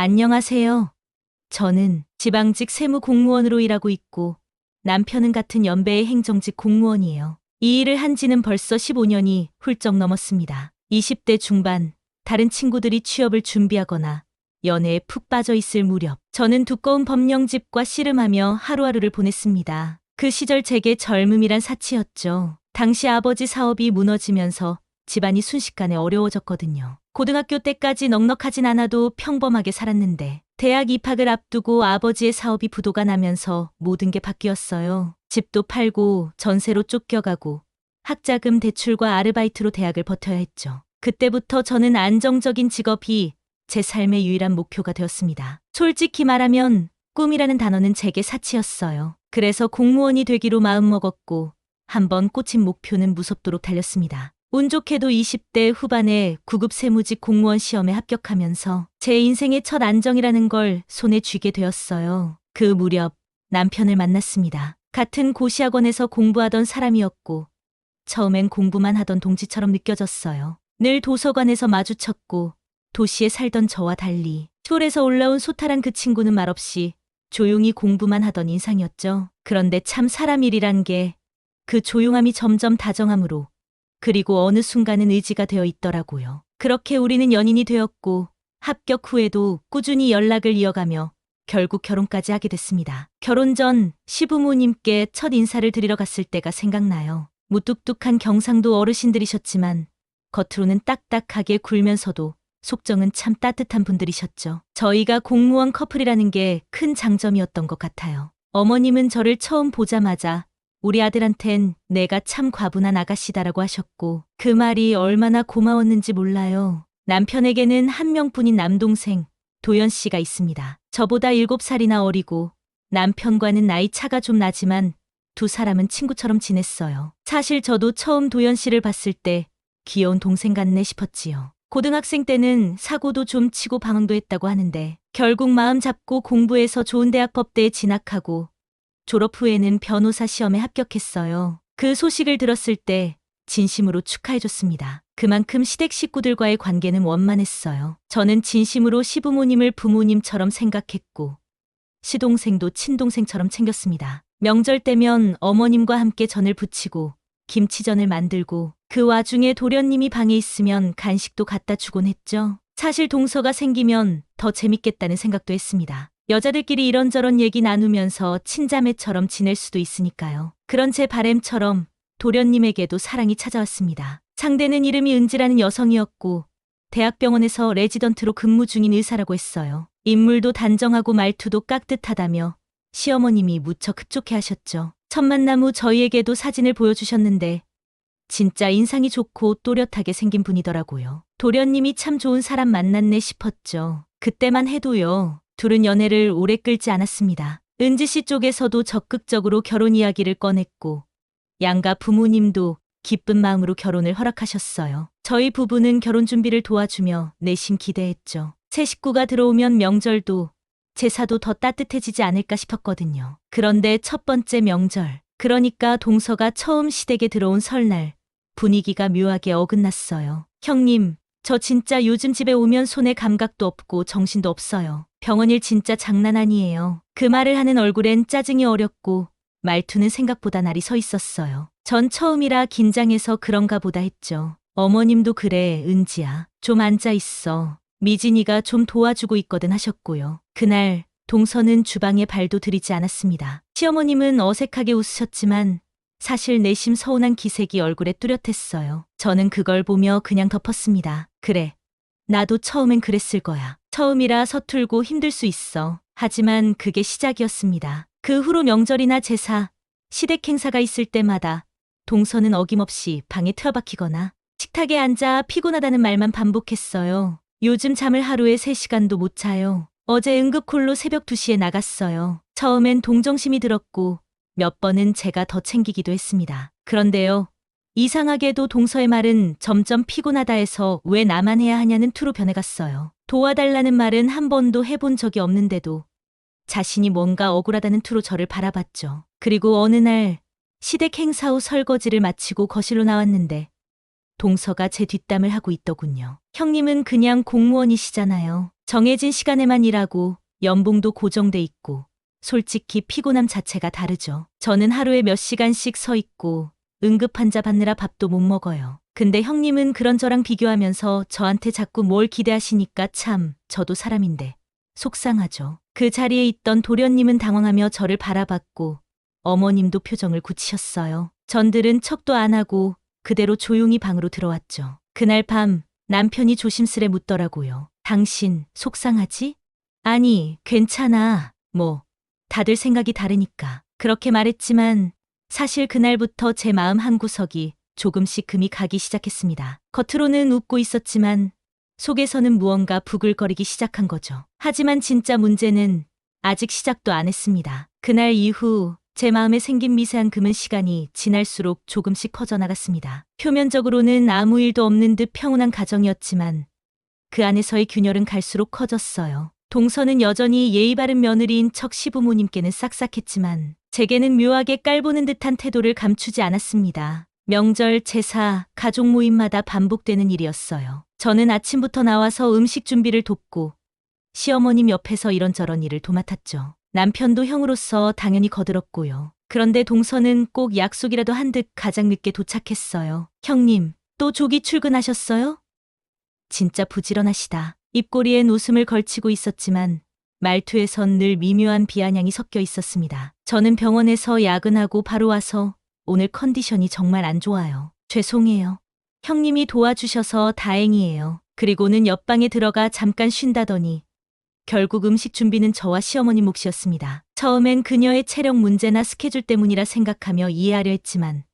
안녕하세요. 저는 지방직 세무공무원으로 일하고 있고 남편은 같은 연배의 행정직 공무원이에요. 이 일을 한 지는 벌써 15년이 훌쩍 넘었습니다. 20대 중반, 다른 친구들이 취업을 준비하거나 연애에 푹 빠져 있을 무렵, 저는 두꺼운 법령집과 씨름하며 하루하루를 보냈습니다. 그 시절 제게 젊음이란 사치였죠. 당시 아버지 사업이 무너지면서 집안이 순식간에 어려워졌거든요. 고등학교 때까지 넉넉하진 않아도 평범하게 살았는데 대학 입학을 앞두고 아버지의 사업이 부도가 나면서 모든 게 바뀌었어요. 집도 팔고 전세로 쫓겨가고 학자금 대출과 아르바이트로 대학을 버텨야 했죠. 그때부터 저는 안정적인 직업이 제 삶의 유일한 목표가 되었습니다. 솔직히 말하면 꿈이라는 단어는 제게 사치였어요. 그래서 공무원이 되기로 마음먹었고 한번 꽂힌 목표는 무섭도록 달렸습니다. 운 좋게도 20대 후반에 구급 세무직 공무원 시험에 합격하면서 제 인생의 첫 안정이라는 걸 손에 쥐게 되었어요. 그 무렵 남편을 만났습니다. 같은 고시학원에서 공부하던 사람이었고 처음엔 공부만 하던 동지처럼 느껴졌어요. 늘 도서관에서 마주쳤고 도시에 살던 저와 달리 서울에서 올라온 소탈한 그 친구는 말없이 조용히 공부만 하던 인상이었죠. 그런데 참 사람 일이란 게 그 조용함이 점점 다정함으로 그리고 어느 순간은 의지가 되어 있더라고요. 그렇게 우리는 연인이 되었고 합격 후에도 꾸준히 연락을 이어가며 결국 결혼까지 하게 됐습니다. 결혼 전 시부모님께 첫 인사를 드리러 갔을 때가 생각나요. 무뚝뚝한 경상도 어르신들이셨지만 겉으로는 딱딱하게 굴면서도 속정은 참 따뜻한 분들이셨죠. 저희가 공무원 커플이라는 게 큰 장점이었던 것 같아요. 어머님은 저를 처음 보자마자 우리 아들한텐 내가 참 과분한 아가씨다라고 하셨고 그 말이 얼마나 고마웠는지 몰라요. 남편에게는 한 명뿐인 남동생 도연 씨가 있습니다. 저보다 7살이나 어리고 남편과는 나이 차가 좀 나지만 두 사람은 친구처럼 지냈어요. 사실 저도 처음 도연 씨를 봤을 때 귀여운 동생 같네 싶었지요. 고등학생 때는 사고도 좀 치고 방황도 했다고 하는데 결국 마음 잡고 공부해서 좋은 대학 법대에 진학하고 졸업 후에는 변호사 시험에 합격했어요. 그 소식을 들었을 때 진심으로 축하해줬습니다. 그만큼 시댁 식구들과의 관계는 원만했어요. 저는 진심으로 시부모님을 부모님처럼 생각했고 시동생도 친동생처럼 챙겼습니다. 명절 때면 어머님과 함께 전을 부치고 김치전을 만들고 그 와중에 도련님이 방에 있으면 간식도 갖다 주곤 했죠. 사실 동서가 생기면 더 재밌겠다는 생각도 했습니다. 여자들끼리 이런저런 얘기 나누면서 친자매처럼 지낼 수도 있으니까요. 그런 제 바램처럼 도련님에게도 사랑이 찾아왔습니다. 상대는 이름이 은지라는 여성이었고 대학병원에서 레지던트로 근무 중인 의사라고 했어요. 인물도 단정하고 말투도 깍듯하다며 시어머님이 무척 흡족해 하셨죠. 첫 만남 후 저희에게도 사진을 보여주셨는데 진짜 인상이 좋고 또렷하게 생긴 분이더라고요. 도련님이 참 좋은 사람 만났네 싶었죠. 그때만 해도요. 둘은 연애를 오래 끌지 않았습니다. 은지 씨 쪽에서도 적극적으로 결혼 이야기를 꺼냈고 양가 부모님도 기쁜 마음으로 결혼을 허락하셨어요. 저희 부부는 결혼 준비를 도와주며 내심 기대했죠. 새 식구가 들어오면 명절도 제사도 더 따뜻해지지 않을까 싶었거든요. 그런데 첫 번째 명절, 그러니까 동서가 처음 시댁에 들어온 설날, 분위기가 묘하게 어긋났어요. 형님, 저 진짜 요즘 집에 오면 손에 감각도 없고 정신도 없어요. 병원 일 진짜 장난 아니에요. 그 말을 하는 얼굴엔 짜증이 어렸고 말투는 생각보다 날이 서 있었어요. 전 처음이라 긴장해서 그런가 보다 했죠. 어머님도 그래, 은지야. 좀 앉아 있어. 미진이가 좀 도와주고 있거든 하셨고요. 그날 동서는 주방에 발도 들이지 않았습니다. 시어머님은 어색하게 웃으셨지만 사실 내심 서운한 기색이 얼굴에 뚜렷했어요. 저는 그걸 보며 그냥 덮었습니다. 그래, 나도 처음엔 그랬을 거야. 처음이라 서툴고 힘들 수 있어. 하지만 그게 시작이었습니다. 그 후로 명절이나 제사, 시댁 행사가 있을 때마다 동서는 어김없이 방에 틀어박히거나 식탁에 앉아 피곤하다는 말만 반복했어요. 요즘 잠을 하루에 3시간도 못 자요. 어제 응급콜로 새벽 2시에 나갔어요. 처음엔 동정심이 들었고 몇 번은 제가 더 챙기기도 했습니다. 그런데요. 이상하게도 동서의 말은 점점 피곤하다 해서 왜 나만 해야 하냐는 투로 변해갔어요. 도와달라는 말은 한 번도 해본 적이 없는데도 자신이 뭔가 억울하다는 투로 저를 바라봤죠. 그리고 어느 날 시댁 행사 후 설거지를 마치고 거실로 나왔는데 동서가 제 뒷담을 하고 있더군요. 형님은 그냥 공무원이시잖아요. 정해진 시간에만 일하고 연봉도 고정돼 있고 솔직히 피곤함 자체가 다르죠. 저는 하루에 몇 시간씩 서 있고 응급환자 받느라 밥도 못 먹어요. 근데 형님은 그런 저랑 비교하면서 저한테 자꾸 뭘 기대하시니까 참 저도 사람인데 속상하죠. 그 자리에 있던 도련님은 당황하며 저를 바라봤고 어머님도 표정을 굳히셨어요. 전들은 척도 안 하고 그대로 조용히 방으로 들어왔죠. 그날 밤 남편이 조심스레 묻더라고요. 당신 속상하지? 아니, 괜찮아. 뭐, 다들 생각이 다르니까. 그렇게 말했지만 사실 그날부터 제 마음 한구석이 조금씩 금이 가기 시작했습니다. 겉으로는 웃고 있었지만 속에서는 무언가 부글거리기 시작한 거죠. 하지만 진짜 문제는 아직 시작도 안 했습니다. 그날 이후 제 마음에 생긴 미세한 금은 시간이 지날수록 조금씩 퍼져나갔습니다. 표면적으로는 아무 일도 없는 듯 평온한 가정이었지만 그 안에서의 균열은 갈수록 커졌어요. 동서는 여전히 예의 바른 며느리인 척 시부모님께는 싹싹했지만 제게는 묘하게 깔보는 듯한 태도를 감추지 않았습니다. 명절, 제사, 가족 모임마다 반복되는 일이었어요. 저는 아침부터 나와서 음식 준비를 돕고 시어머님 옆에서 이런저런 일을 도맡았죠. 남편도 형으로서 당연히 거들었고요. 그런데 동서는 꼭 약속이라도 한 듯 가장 늦게 도착했어요. 형님, 또 조기 출근하셨어요? 진짜 부지런하시다. 입꼬리엔 웃음을 걸치고 있었지만 말투에선 늘 미묘한 비아냥이 섞여 있었습니다. 저는 병원에서 야근하고 바로 와서 오늘 컨디션이 정말 안 좋아요. 죄송해요. 형님이 도와주셔서 다행이에요. 그리고는 옆방에 들어가 잠깐 쉰다더니 결국 음식 준비는 저와 시어머니 몫이었습니다. 처음엔 그녀의 체력 문제나 스케줄 때문이라 생각하며 이해하려 했지만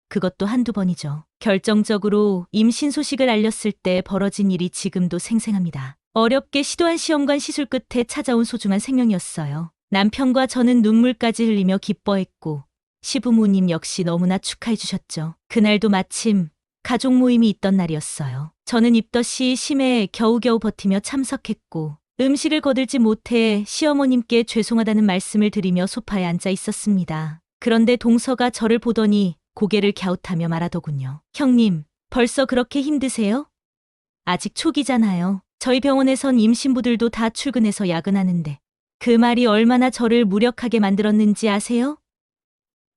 그것도 한두 번이죠. 결정적으로 임신 소식을 알렸을 때 벌어진 일이 지금도 생생합니다. 어렵게 시도한 시험관 시술 끝에 찾아온 소중한 생명이었어요. 남편과 저는 눈물까지 흘리며 기뻐했고 시부모님 역시 너무나 축하해 주셨죠. 그날도 마침 가족 모임이 있던 날이었어요. 저는 입덧이 심해 겨우겨우 버티며 참석했고 음식을 거들지 못해 시어머님께 죄송하다는 말씀을 드리며 소파에 앉아 있었습니다. 그런데 동서가 저를 보더니 고개를 갸웃하며 말하더군요. 형님, 벌써 그렇게 힘드세요? 아직 초기잖아요. 저희 병원에선 임신부들도 다 출근해서 야근하는데 그 말이 얼마나 저를 무력하게 만들었는지 아세요?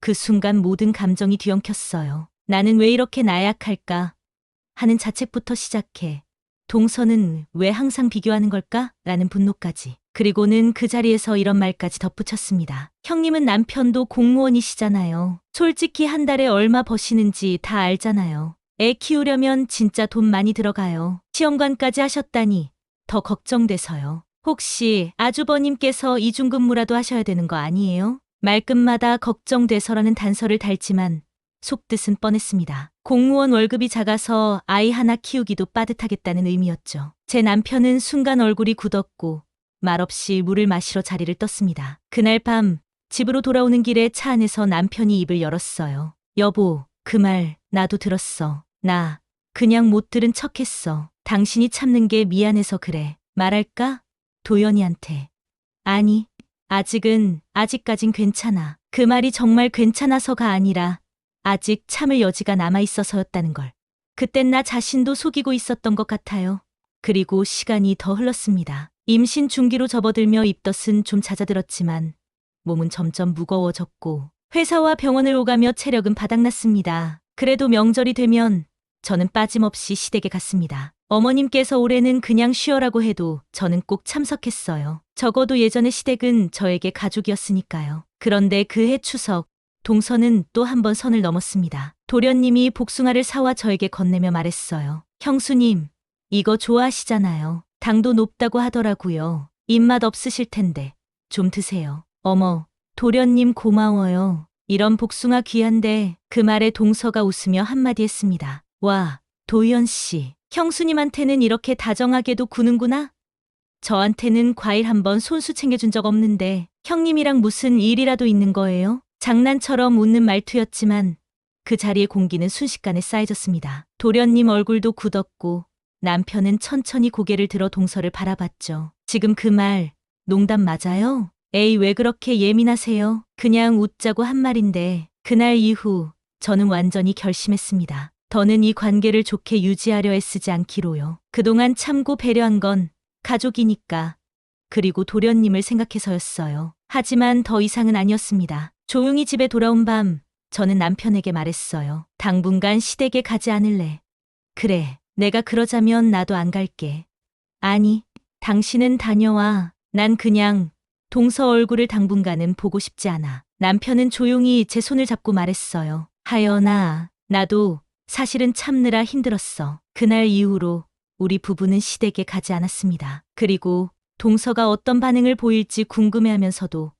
그 순간 모든 감정이 뒤엉켰어요. 나는 왜 이렇게 나약할까 하는 자책부터 시작해 동서는 왜 항상 비교하는 걸까? 라는 분노까지. 그리고는 그 자리에서 이런 말까지 덧붙였습니다. 형님은 남편도 공무원이시잖아요. 솔직히 한 달에 얼마 버시는지 다 알잖아요. 애 키우려면 진짜 돈 많이 들어가요. 시험관까지 하셨다니 더 걱정돼서요. 혹시 아주버님께서 이중근무라도 하셔야 되는 거 아니에요? 말끝마다 걱정돼서라는 단서를 달지만 속뜻은 뻔했습니다. 공무원 월급이 작아서 아이 하나 키우기도 빠듯하겠다는 의미였죠. 제 남편은 순간 얼굴이 굳었고 말없이 물을 마시러 자리를 떴습니다. 그날 밤 집으로 돌아오는 길에 차 안에서 남편이 입을 열었어요. 여보, 그 말 나도 들었어. 나 그냥 못 들은 척했어. 당신이 참는 게 미안해서 그래. 말할까? 도연이한테. 아니, 아직까진 괜찮아. 그 말이 정말 괜찮아서가 아니라 아직 참을 여지가 남아있어서였다는 걸. 그땐 나 자신도 속이고 있었던 것 같아요. 그리고 시간이 더 흘렀습니다. 임신 중기로 접어들며 입덧은 좀 잦아들었지만 몸은 점점 무거워졌고 회사와 병원을 오가며 체력은 바닥났습니다. 그래도 명절이 되면 저는 빠짐없이 시댁에 갔습니다. 어머님께서 올해는 그냥 쉬어라고 해도 저는 꼭 참석했어요. 적어도 예전의 시댁은 저에게 가족이었으니까요. 그런데 그해 추석, 동서는 또 한 번 선을 넘었습니다. 도련님이 복숭아를 사와 저에게 건네며 말했어요. 형수님, 이거 좋아하시잖아요. 당도 높다고 하더라고요. 입맛 없으실 텐데 좀 드세요. 어머, 도련님 고마워요. 이런 복숭아 귀한데. 그 말에 동서가 웃으며 한마디 했습니다. 와, 도연 씨, 형수님한테는 이렇게 다정하게도 구는구나? 저한테는 과일 한 번 손수 챙겨준 적 없는데 형님이랑 무슨 일이라도 있는 거예요? 장난처럼 웃는 말투였지만 그 자리의 공기는 순식간에 쌓여졌습니다. 도련님 얼굴도 굳었고 남편은 천천히 고개를 들어 동서를 바라봤죠. 지금 그 말 농담 맞아요? 에이, 왜 그렇게 예민하세요? 그냥 웃자고 한 말인데. 그날 이후 저는 완전히 결심했습니다. 더는 이 관계를 좋게 유지하려 애쓰지 않기로요. 그동안 참고 배려한 건 가족이니까. 그리고 도련님을 생각해서였어요. 하지만 더 이상은 아니었습니다. 조용히 집에 돌아온 밤, 저는 남편에게 말했어요. 당분간 시댁에 가지 않을래. 그래, 내가 그러자면 나도 안 갈게. 아니, 당신은 다녀와. 난 그냥 동서 얼굴을 당분간은 보고 싶지 않아. 남편은 조용히 제 손을 잡고 말했어요. 하연아, 나도 사실은 참느라 힘들었어. 그날 이후로 우리 부부는 시댁에 가지 않았습니다. 그리고 동서가 어떤 반응을 보일지 궁금해하면서도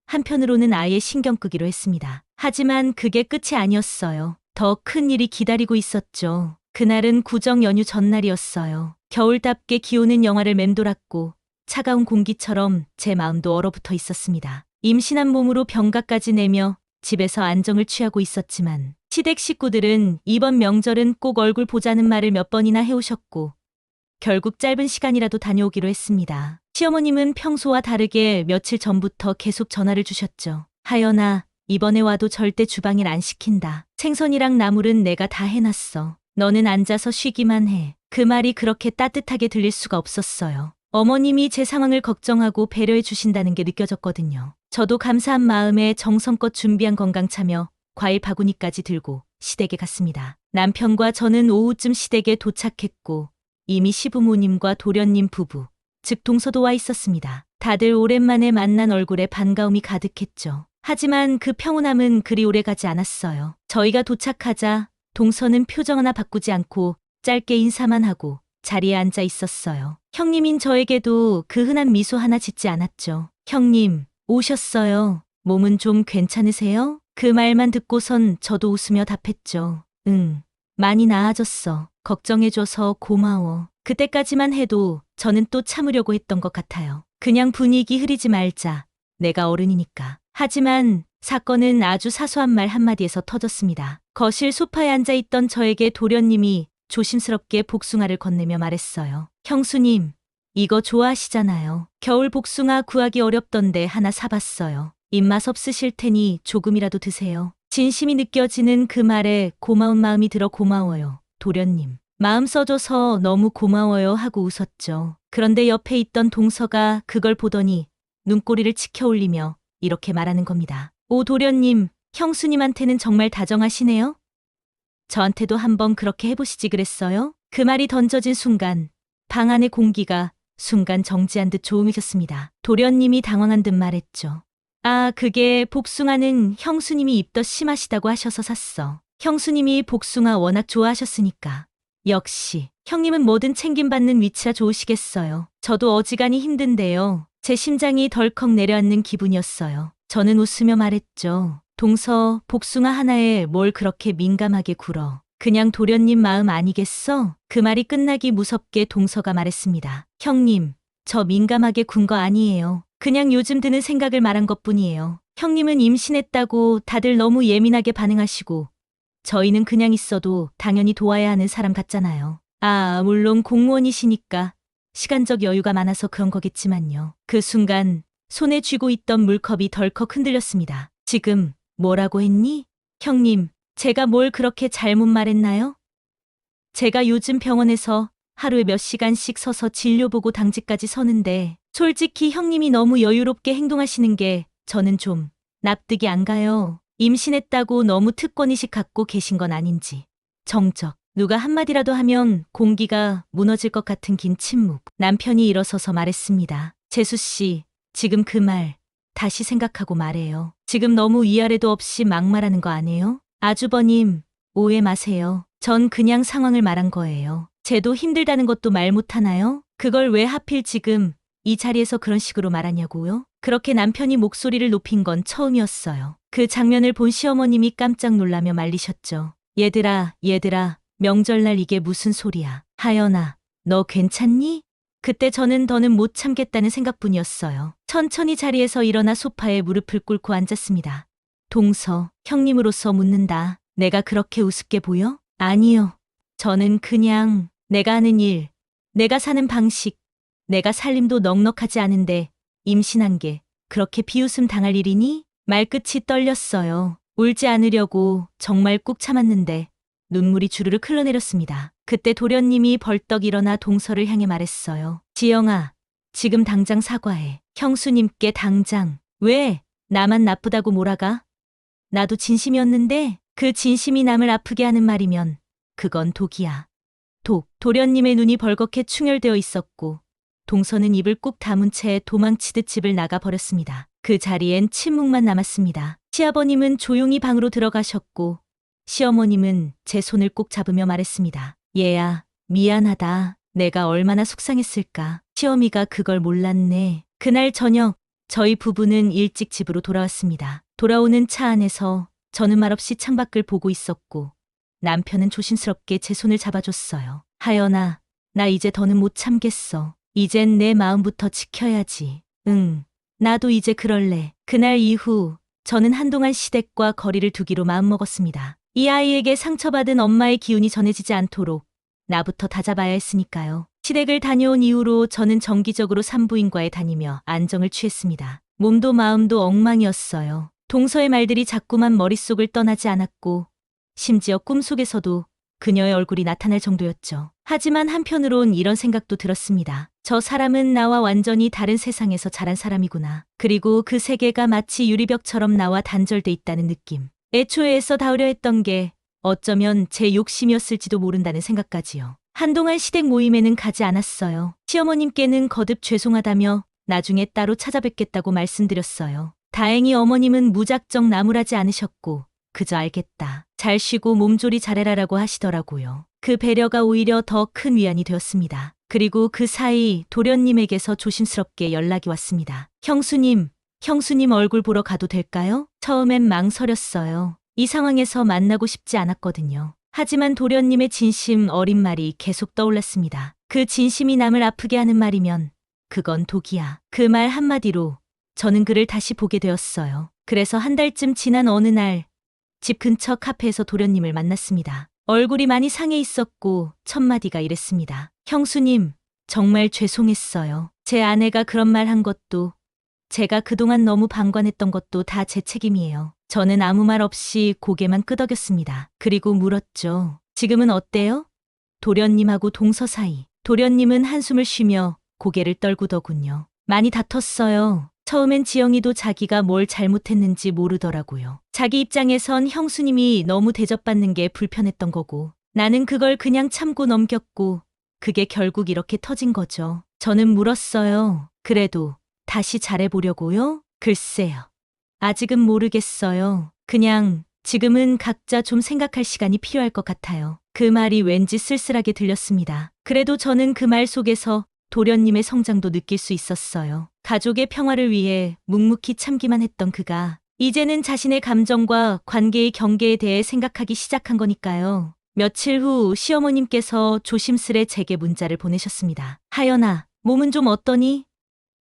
한편으로는 아예 신경 끄기로 했습니다. 하지만 그게 끝이 아니었어요. 더 큰 일이 기다리고 있었죠. 그날은 구정 연휴 전날이었어요. 겨울답게 기오는 영하를 맴돌았고 차가운 공기처럼 제 마음도 얼어붙어 있었습니다. 임신한 몸으로 병가까지 내며 집에서 안정을 취하고 있었지만 시댁 식구들은 이번 명절은 꼭 얼굴 보자는 말을 몇 번이나 해오셨고 결국 짧은 시간이라도 다녀오기로 했습니다. 시어머님은 평소와 다르게 며칠 전부터 계속 전화를 주셨죠. 하연아, 이번에 와도 절대 주방일 안 시킨다. 생선이랑 나물은 내가 다 해놨어. 너는 앉아서 쉬기만 해. 그 말이 그렇게 따뜻하게 들릴 수가 없었어요. 어머님이 제 상황을 걱정하고 배려해 주신다는 게 느껴졌거든요. 저도 감사한 마음에 정성껏 준비한 건강차며 과일 바구니까지 들고 시댁에 갔습니다. 남편과 저는 오후쯤 시댁에 도착했고 이미 시부모님과 도련님 부부, 즉 동서도 와 있었습니다. 다들 오랜만에 만난 얼굴에 반가움이 가득했죠. 하지만 그 평온함은 그리 오래 가지 않았어요. 저희가 도착하자 동서는 표정 하나 바꾸지 않고 짧게 인사만 하고 자리에 앉아 있었어요. 형님인 저에게도 그 흔한 미소 하나 짓지 않았죠. 형님, 오셨어요. 몸은 좀 괜찮으세요? 그 말만 듣고선 저도 웃으며 답했죠. 응, 많이 나아졌어. 걱정해줘서 고마워. 그때까지만 해도 저는 또 참으려고 했던 것 같아요. 그냥 분위기 흐리지 말자. 내가 어른이니까. 하지만 사건은 아주 사소한 말 한마디에서 터졌습니다. 거실 소파에 앉아있던 저에게 도련님이 조심스럽게 복숭아를 건네며 말했어요. 형수님, 이거 좋아하시잖아요. 겨울 복숭아 구하기 어렵던데 하나 사봤어요. 입맛 없으실 테니 조금이라도 드세요. 진심이 느껴지는 그 말에 고마운 마음이 들어 고마워요. 도련님. 마음 써줘서 너무 고마워요 하고 웃었죠. 그런데 옆에 있던 동서가 그걸 보더니 눈꼬리를 치켜 올리며 이렇게 말하는 겁니다. 오 도련님, 형수님한테는 정말 다정하시네요. 저한테도 한번 그렇게 해보시지 그랬어요? 그 말이 던져진 순간 방 안의 공기가 순간 정지한 듯 조용해졌습니다. 도련님이 당황한 듯 말했죠. 아, 그게 복숭아는 형수님이 입덧 심하시다고 하셔서 샀어. 형수님이 복숭아 워낙 좋아하셨으니까. 역시 형님은 뭐든 챙김받는 위치라 좋으시겠어요. 저도 어지간히 힘든데요. 제 심장이 덜컥 내려앉는 기분이었어요. 저는 웃으며 말했죠. 동서, 복숭아 하나에 뭘 그렇게 민감하게 굴어. 그냥 도련님 마음 아니겠어? 그 말이 끝나기 무섭게 동서가 말했습니다. 형님, 저 민감하게 군 거 아니에요. 그냥 요즘 드는 생각을 말한 것뿐이에요. 형님은 임신했다고 다들 너무 예민하게 반응하시고 저희는 그냥 있어도 당연히 도와야 하는 사람 같잖아요. 아, 물론 공무원이시니까 시간적 여유가 많아서 그런 거겠지만요. 그 순간 손에 쥐고 있던 물컵이 덜컥 흔들렸습니다. 지금 뭐라고 했니? 형님, 제가 뭘 그렇게 잘못 말했나요? 제가 요즘 병원에서 하루에 몇 시간씩 서서 진료 보고 당직까지 서는데 솔직히 형님이 너무 여유롭게 행동하시는 게 저는 좀 납득이 안 가요. 임신했다고 너무 특권의식 갖고 계신 건 아닌지. 정적. 누가 한마디라도 하면 공기가 무너질 것 같은 긴 침묵. 남편이 일어서서 말했습니다. 재수 씨, 지금 그 말 다시 생각하고 말해요. 지금 너무 위아래도 없이 막말하는 거 아니에요? 아주버님, 오해 마세요. 전 그냥 상황을 말한 거예요. 쟤도 힘들다는 것도 말 못하나요? 그걸 왜 하필 지금 이 자리에서 그런 식으로 말하냐고요? 그렇게 남편이 목소리를 높인 건 처음이었어요. 그 장면을 본 시어머님이 깜짝 놀라며 말리셨죠. 얘들아, 명절날 이게 무슨 소리야. 하연아, 너 괜찮니? 그때 저는 더는 못 참겠다는 생각뿐이었어요. 천천히 자리에서 일어나 소파에 무릎을 꿇고 앉았습니다. 동서, 형님으로서 묻는다. 내가 그렇게 우습게 보여? 아니요. 저는 그냥 내가 하는 일, 내가 사는 방식, 내가 살림도 넉넉하지 않은데 임신한 게 그렇게 비웃음 당할 일이니? 말끝이 떨렸어요. 울지 않으려고 정말 꾹 참았는데 눈물이 주르륵 흘러내렸습니다. 그때 도련님이 벌떡 일어나 동서를 향해 말했어요. 지영아, 지금 당장 사과해. 형수님께 당장. 왜? 나만 나쁘다고 몰아가? 나도 진심이었는데 그 진심이 남을 아프게 하는 말이면 그건 독이야. 독. 도련님의 눈이 벌겋게 충혈되어 있었고 동서는 입을 꾹 다문 채 도망치듯 집을 나가 버렸습니다. 그 자리엔 침묵만 남았습니다. 시아버님은 조용히 방으로 들어가셨고 시어머님은 제 손을 꼭 잡으며 말했습니다. 얘야, 미안하다. 내가 얼마나 속상했을까. 시어미가 그걸 몰랐네. 그날 저녁 저희 부부는 일찍 집으로 돌아왔습니다. 돌아오는 차 안에서 저는 말없이 창밖을 보고 있었고 남편은 조심스럽게 제 손을 잡아줬어요. 하연아, 나 이제 더는 못 참겠어. 이젠 내 마음부터 지켜야지. 응, 나도 이제 그럴래. 그날 이후 저는 한동안 시댁과 거리를 두기로 마음먹었습니다. 이 아이에게 상처받은 엄마의 기운이 전해지지 않도록 나부터 다잡아야 했으니까요. 시댁을 다녀온 이후로 저는 정기적으로 산부인과에 다니며 안정을 취했습니다. 몸도 마음도 엉망이었어요. 동서의 말들이 자꾸만 머릿속을 떠나지 않았고 심지어 꿈속에서도 그녀의 얼굴이 나타날 정도였죠. 하지만 한편으론 이런 생각도 들었습니다. 저 사람은 나와 완전히 다른 세상에서 자란 사람이구나. 그리고 그 세계가 마치 유리벽처럼 나와 단절돼 있다는 느낌. 애초에 애써 닿으려 했던 게 어쩌면 제 욕심이었을지도 모른다는 생각까지요. 한동안 시댁 모임에는 가지 않았어요. 시어머님께는 거듭 죄송하다며 나중에 따로 찾아뵙겠다고 말씀드렸어요. 다행히 어머님은 무작정 나무라지 않으셨고 그저 알겠다. 잘 쉬고 몸조리 잘해라라고 하시더라고요. 그 배려가 오히려 더 큰 위안이 되었습니다. 그리고 그 사이 도련님에게서 조심스럽게 연락이 왔습니다. 형수님 얼굴 보러 가도 될까요? 처음엔 망설였어요. 이 상황에서 만나고 싶지 않았거든요. 하지만 도련님의 진심 어린 말이 계속 떠올랐습니다. 그 진심이 남을 아프게 하는 말이면 그건 독이야. 그 말 한마디로 저는 그를 다시 보게 되었어요. 그래서 한 달쯤 지난 어느 날 집 근처 카페에서 도련님을 만났습니다. 얼굴이 많이 상해 있었고 첫마디가 이랬습니다. 형수님, 정말 죄송했어요. 제 아내가 그런 말 한 것도 제가 그동안 너무 방관했던 것도 다 제 책임이에요. 저는 아무 말 없이 고개만 끄덕였습니다. 그리고 물었죠. 지금은 어때요? 도련님하고 동서 사이. 도련님은 한숨을 쉬며 고개를 떨구더군요. 많이 다퉜어요. 처음엔 지영이도 자기가 뭘 잘못했는지 모르더라고요. 자기 입장에선 형수님이 너무 대접받는 게 불편했던 거고 나는 그걸 그냥 참고 넘겼고 그게 결국 이렇게 터진 거죠. 저는 물었어요. 그래도 다시 잘해보려고요? 글쎄요. 아직은 모르겠어요. 그냥 지금은 각자 좀 생각할 시간이 필요할 것 같아요. 그 말이 왠지 쓸쓸하게 들렸습니다. 그래도 저는 그 말 속에서 도련님의 성장도 느낄 수 있었어요. 가족의 평화를 위해 묵묵히 참기만 했던 그가 이제는 자신의 감정과 관계의 경계에 대해 생각하기 시작한 거니까요. 며칠 후 시어머님께서 조심스레 제게 문자를 보내셨습니다. 하연아, 몸은 좀 어떠니?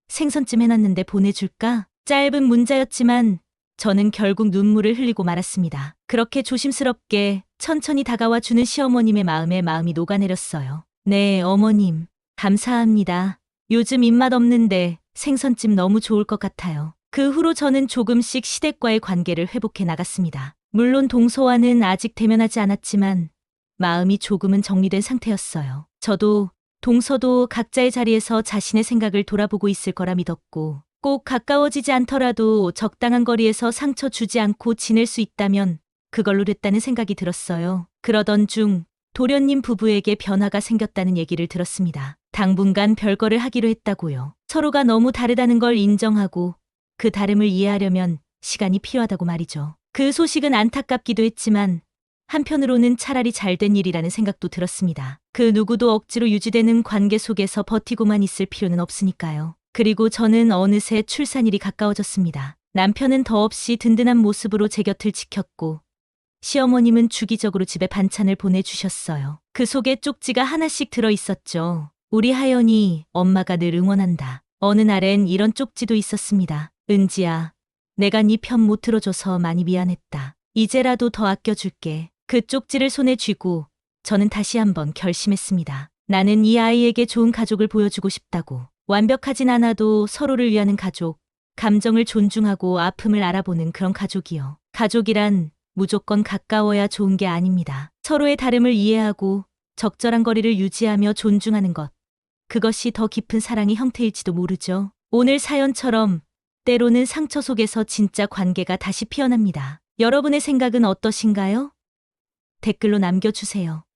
생선찜 해놨는데 보내줄까? 짧은 문자였지만 저는 결국 눈물을 흘리고 말았습니다. 그렇게 조심스럽게 천천히 다가와 주는 시어머님의 마음에 마음이 녹아내렸어요. 네, 어머님. 감사합니다. 요즘 입맛 없는데 생선찜 너무 좋을 것 같아요. 그 후로 저는 조금씩 시댁과의 관계를 회복해 나갔습니다. 물론 동서와는 아직 대면하지 않았지만 마음이 조금은 정리된 상태였어요. 저도 동서도 각자의 자리에서 자신의 생각을 돌아보고 있을 거라 믿었고 꼭 가까워지지 않더라도 적당한 거리에서 상처 주지 않고 지낼 수 있다면 그걸로 됐다는 생각이 들었어요. 그러던 중 도련님 부부에게 변화가 생겼다는 얘기를 들었습니다. 당분간 별거를 하기로 했다고요. 서로가 너무 다르다는 걸 인정하고 그 다름을 이해하려면 시간이 필요하다고 말이죠. 그 소식은 안타깝기도 했지만 한편으로는 차라리 잘된 일이라는 생각도 들었습니다. 그 누구도 억지로 유지되는 관계 속에서 버티고만 있을 필요는 없으니까요. 그리고 저는 어느새 출산일이 가까워졌습니다. 남편은 더없이 든든한 모습으로 제 곁을 지켰고 시어머님은 주기적으로 집에 반찬을 보내주셨어요. 그 속에 쪽지가 하나씩 들어있었죠. 우리 하연이 엄마가 늘 응원한다. 어느 날엔 이런 쪽지도 있었습니다. 은지야, 내가 네 편 못 들어줘서 많이 미안했다. 이제라도 더 아껴줄게. 그 쪽지를 손에 쥐고 저는 다시 한번 결심했습니다. 나는 이 아이에게 좋은 가족을 보여주고 싶다고. 완벽하진 않아도 서로를 위하는 가족, 감정을 존중하고 아픔을 알아보는 그런 가족이요. 가족이란 무조건 가까워야 좋은 게 아닙니다. 서로의 다름을 이해하고 적절한 거리를 유지하며 존중하는 것. 그것이 더 깊은 사랑의 형태일지도 모르죠. 오늘 사연처럼 때로는 상처 속에서 진짜 관계가 다시 피어납니다. 여러분의 생각은 어떠신가요? 댓글로 남겨주세요.